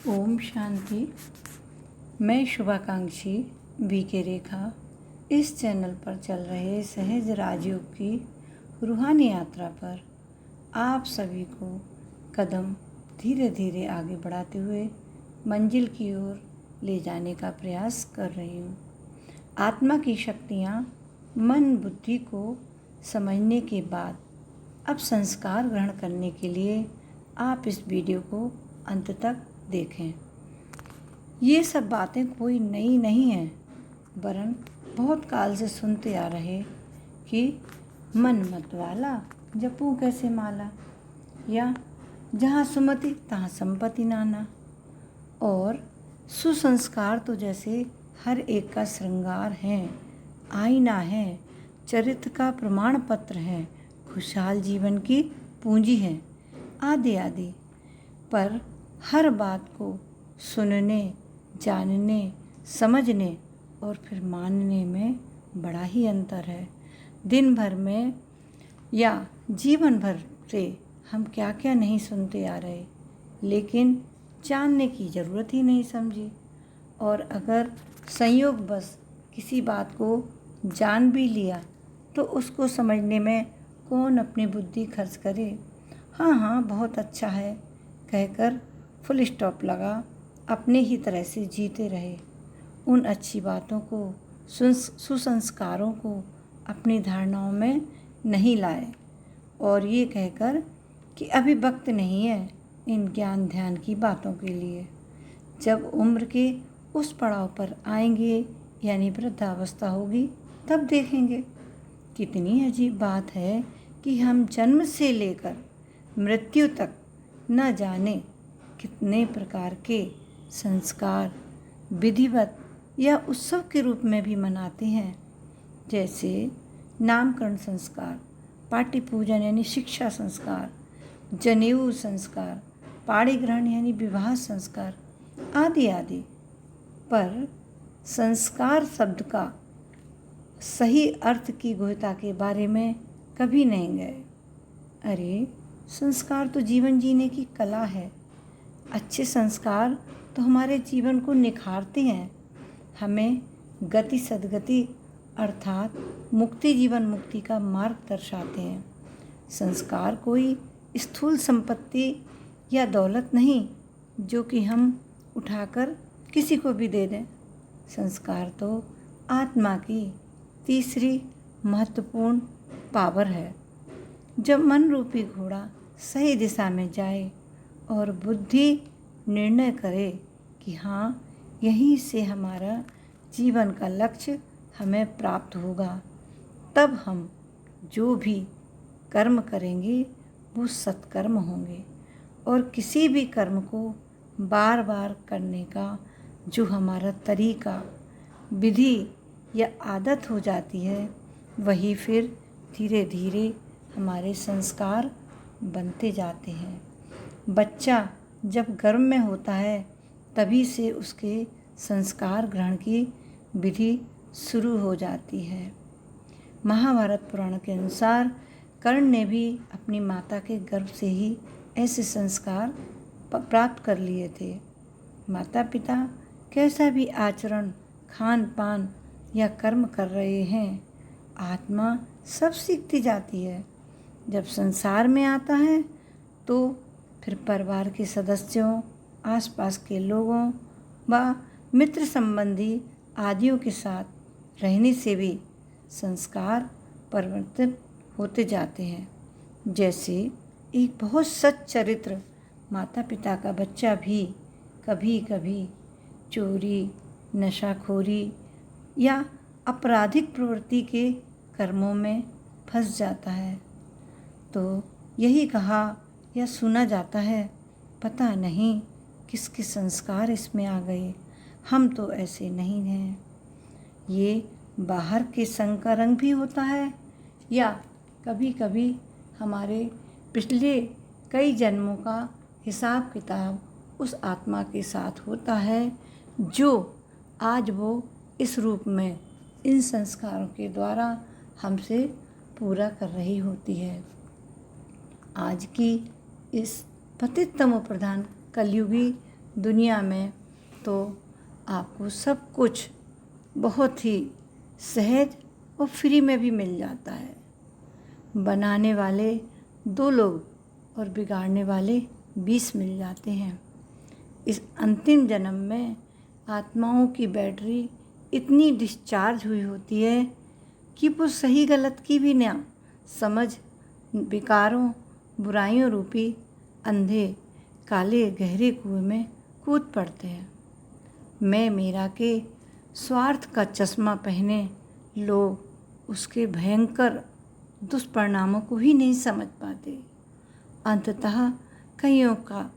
ओम शांति। मैं शुभाकांक्षी वी.के. रेखा इस चैनल पर चल रहे सहज राजयोग की रूहानी यात्रा पर आप सभी को कदम धीरे धीरे आगे बढ़ाते हुए मंजिल की ओर ले जाने का प्रयास कर रही हूँ। आत्मा की शक्तियाँ मन बुद्धि को समझने के बाद अब संस्कार ग्रहण करने के लिए आप इस वीडियो को अंत तक देखें। ये सब बातें कोई नई नहीं हैं, वरन बहुत काल से सुनते आ रहे कि मन मत वाला जपू कैसे माला, या जहाँ सुमति तहाँ संपत्ति नाना। और सुसंस्कार तो जैसे हर एक का श्रृंगार है, आईना है, चरित्र का प्रमाण पत्र है, खुशहाल जीवन की पूंजी है, आदि आदि। पर हर बात को सुनने, जानने, समझने और फिर मानने में बड़ा ही अंतर है। दिन भर में या जीवन भर से हम क्या क्या नहीं सुनते आ रहे, लेकिन जानने की ज़रूरत ही नहीं समझी। और अगर संयोगवश किसी बात को जान भी लिया तो उसको समझने में कौन अपनी बुद्धि खर्च करे। हाँ बहुत अच्छा है कहकर फुल स्टॉप लगा अपने ही तरह से जीते रहे। उन अच्छी बातों को, सुसंस्कारों को अपनी धारणाओं में नहीं लाए और ये कहकर कि अभी वक्त नहीं है इन ज्ञान ध्यान की बातों के लिए। जब उम्र के उस पड़ाव पर आएंगे यानी वृद्धावस्था होगी तब देखेंगे। कितनी अजीब बात है कि हम जन्म से लेकर मृत्यु तक न जाने कितने प्रकार के संस्कार विधिवत या उत्सव के रूप में भी मनाते हैं, जैसे नामकरण संस्कार, पाटी पूजन यानी शिक्षा संस्कार, जनेऊ संस्कार, पाणी ग्रहण यानी विवाह संस्कार, आदि आदि। पर संस्कार शब्द का सही अर्थ की गुहता के बारे में कभी नहीं गए। अरे संस्कार तो जीवन जीने की कला है। अच्छे संस्कार तो हमारे जीवन को निखारते हैं, हमें गति सद्गति अर्थात मुक्ति जीवन मुक्ति का मार्ग दर्शाते हैं। संस्कार कोई स्थूल संपत्ति या दौलत नहीं जो कि हम उठाकर किसी को भी दे दें। संस्कार तो आत्मा की तीसरी महत्वपूर्ण पावर है। जब मन रूपी घोड़ा सही दिशा में जाए और बुद्धि निर्णय करे कि हाँ यहीं से हमारा जीवन का लक्ष्य हमें प्राप्त होगा, तब हम जो भी कर्म करेंगे वो सत्कर्म होंगे। और किसी भी कर्म को बार बार करने का जो हमारा तरीका, विधि या आदत हो जाती है, वही फिर धीरे धीरे हमारे संस्कार बनते जाते हैं। बच्चा जब गर्भ में होता है तभी से उसके संस्कार ग्रहण की विधि शुरू हो जाती है। महाभारत पुराण के अनुसार कर्ण ने भी अपनी माता के गर्भ से ही ऐसे संस्कार प्राप्त कर लिए थे। माता पिता कैसा भी आचरण, खान पान या कर्म कर रहे हैं, आत्मा सब सीखती जाती है। जब संसार में आता है तो फिर परिवार के सदस्यों, आसपास के लोगों व मित्र संबंधी आदियों के साथ रहने से भी संस्कार परिवर्तित होते जाते हैं। जैसे एक बहुत सच्चा चरित्र माता पिता का बच्चा भी कभी कभी चोरी, नशाखोरी या आपराधिक प्रवृत्ति के कर्मों में फंस जाता है तो यही कहा या सुना जाता है, पता नहीं किसके संस्कार इसमें आ गए, हम तो ऐसे नहीं हैं। ये बाहर के संग का रंग भी होता है या कभी कभी हमारे पिछले कई जन्मों का हिसाब किताब उस आत्मा के साथ होता है जो आज वो इस रूप में इन संस्कारों के द्वारा हमसे पूरा कर रही होती है। आज की इस पतित तमो प्रधान कलयुगी दुनिया में तो आपको सब कुछ बहुत ही सहज और फ्री में भी मिल जाता है। बनाने वाले 2 लोग और बिगाड़ने वाले 20 मिल जाते हैं। इस अंतिम जन्म में आत्माओं की बैटरी इतनी डिस्चार्ज हुई होती है कि वो सही गलत की भी ना समझ विकारों बुराइयों रूपी अंधे काले गहरे कुएं में कूद पड़ते हैं। मैं मेरा के स्वार्थ का चश्मा पहने लोग उसके भयंकर दुष्परिणामों को ही नहीं समझ पाते। अंततः कईयों का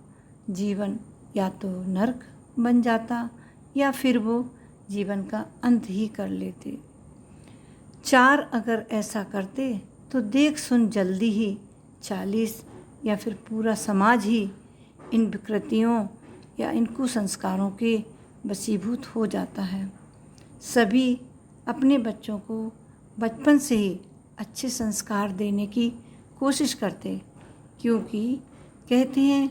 जीवन या तो नरक बन जाता या फिर वो जीवन का अंत ही कर लेते। 4 अगर ऐसा करते तो देख सुन जल्दी ही 40 या फिर पूरा समाज ही इन विकृतियों या इन कुसंस्कारों के वशीभूत हो जाता है। सभी अपने बच्चों को बचपन से ही अच्छे संस्कार देने की कोशिश करते, क्योंकि कहते हैं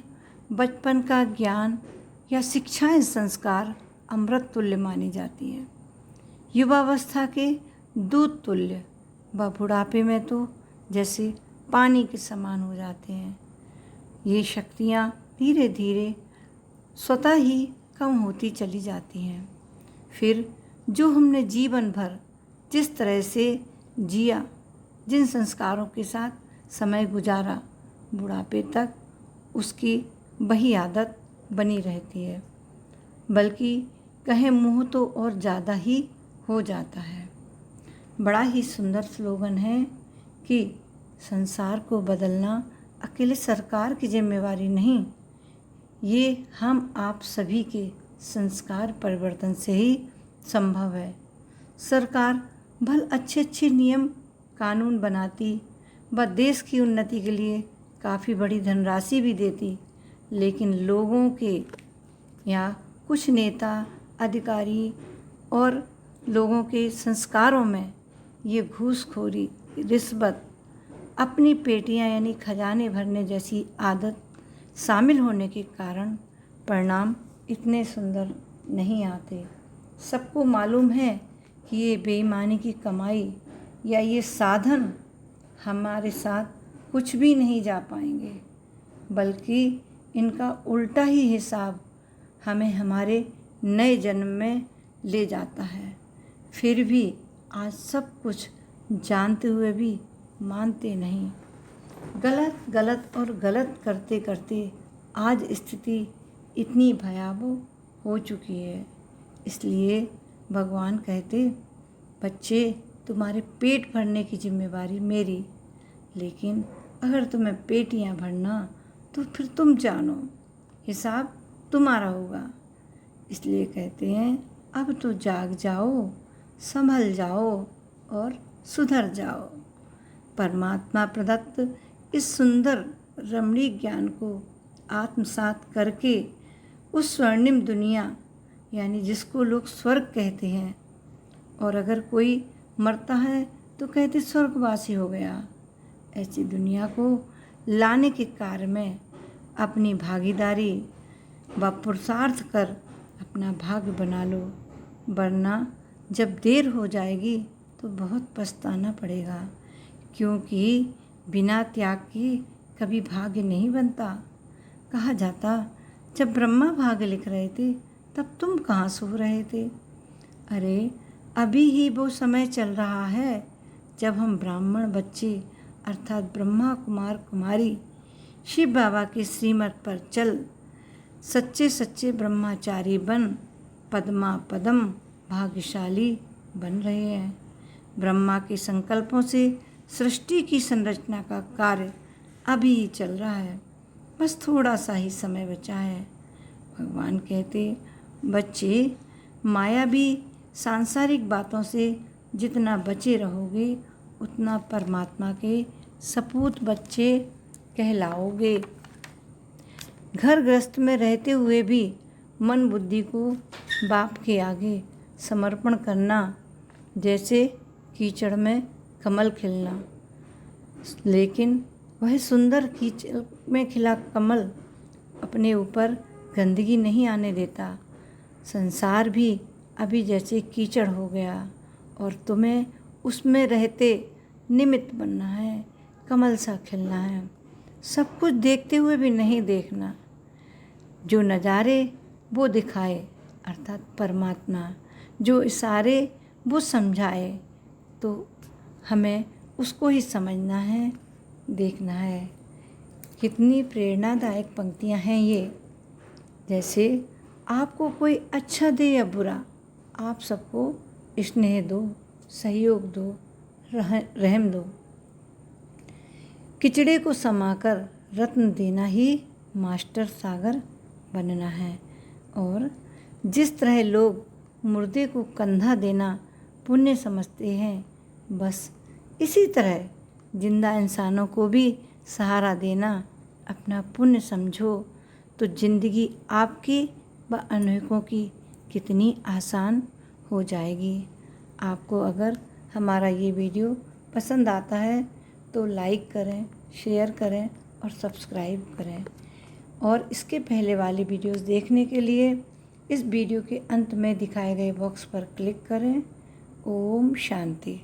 बचपन का ज्ञान या शिक्षाएं संस्कार अमृत तुल्य मानी जाती है। युवावस्था के दूध तुल्य व बुढ़ापे में तो जैसे पानी के समान हो जाते हैं। ये शक्तियाँ धीरे धीरे स्वतः ही कम होती चली जाती हैं। फिर जो हमने जीवन भर जिस तरह से जिया, जिन संस्कारों के साथ समय गुजारा, बुढ़ापे तक उसकी वही आदत बनी रहती है, बल्कि कहें मुँह तो और ज़्यादा ही हो जाता है। बड़ा ही सुंदर स्लोगन है कि संसार को बदलना अकेले सरकार की जिम्मेवारी नहीं, ये हम आप सभी के संस्कार परिवर्तन से ही संभव है। सरकार भल अच्छे अच्छे नियम कानून बनाती व देश की उन्नति के लिए काफ़ी बड़ी धनराशि भी देती, लेकिन लोगों के या कुछ नेता अधिकारी और लोगों के संस्कारों में ये घूसखोरी, रिश्वत, अपनी पेटियां यानी खजाने भरने जैसी आदत शामिल होने के कारण परिणाम इतने सुंदर नहीं आते। सबको मालूम है कि ये बेईमानी की कमाई या ये साधन हमारे साथ कुछ भी नहीं जा पाएंगे, बल्कि इनका उल्टा ही हिसाब हमें हमारे नए जन्म में ले जाता है। फिर भी आज सब कुछ जानते हुए भी मानते नहीं। गलत गलत और गलत करते करते आज स्थिति इतनी भयावह हो चुकी है। इसलिए भगवान कहते, बच्चे तुम्हारे पेट भरने की जिम्मेवारी मेरी, लेकिन अगर तुम्हें पेटियां भरना तो फिर तुम जानो, हिसाब तुम्हारा होगा। इसलिए कहते हैं अब तो जाग जाओ, संभल जाओ और सुधर जाओ। परमात्मा प्रदत्त इस सुंदर रमणीक ज्ञान को आत्मसात करके उस स्वर्णिम दुनिया यानी जिसको लोग स्वर्ग कहते हैं, और अगर कोई मरता है तो कहते स्वर्गवासी हो गया, ऐसी दुनिया को लाने के कार्य में अपनी भागीदारी व पुरुषार्थ कर अपना भाग्य बना लो, वरना जब देर हो जाएगी तो बहुत पछताना पड़ेगा, क्योंकि बिना त्याग के कभी भाग्य नहीं बनता। कहा जाता जब ब्रह्मा भाग्य लिख रहे थे तब तुम कहाँ सो रहे थे। अरे अभी ही वो समय चल रहा है जब हम ब्राह्मण बच्चे अर्थात ब्रह्मा कुमार कुमारी शिव बाबा के श्रीमत पर चल सच्चे सच्चे ब्रह्मचारी बन पद्मा पदम भाग्यशाली बन रहे हैं। ब्रह्मा के संकल्पों से सृष्टि की संरचना का कार्य अभी ही चल रहा है, बस थोड़ा सा ही समय बचा है। भगवान कहते, बच्चे मायावी सांसारिक बातों से जितना बचे रहोगे उतना परमात्मा के सपूत बच्चे कहलाओगे। घर गृहस्थ में रहते हुए भी मन बुद्धि को बाप के आगे समर्पण करना जैसे कीचड़ में कमल खिलना, लेकिन वह सुंदर कीचड़ में खिला कमल अपने ऊपर गंदगी नहीं आने देता। संसार भी अभी जैसे कीचड़ हो गया और तुम्हें उसमें रहते निमित्त बनना है, कमल सा खिलना है। सब कुछ देखते हुए भी नहीं देखना। जो नज़ारे वो दिखाए अर्थात परमात्मा, जो इशारे वो समझाए, तो हमें उसको ही समझना है, देखना है। कितनी प्रेरणादायक पंक्तियाँ हैं ये। जैसे आपको कोई अच्छा दे या बुरा, आप सबको स्नेह दो, सहयोग दो, रहम दो। किचड़े को समाकर रत्न देना ही मास्टर सागर बनना है। और जिस तरह लोग मुर्दे को कंधा देना पुण्य समझते हैं, बस इसी तरह जिंदा इंसानों को भी सहारा देना अपना पुण्य समझो, तो ज़िंदगी आपकी व अनेकों की कितनी आसान हो जाएगी। आपको अगर हमारा ये वीडियो पसंद आता है तो लाइक करें, शेयर करें और सब्सक्राइब करें। और इसके पहले वाली वीडियोस देखने के लिए इस वीडियो के अंत में दिखाए गए बॉक्स पर क्लिक करें। ओम शांति।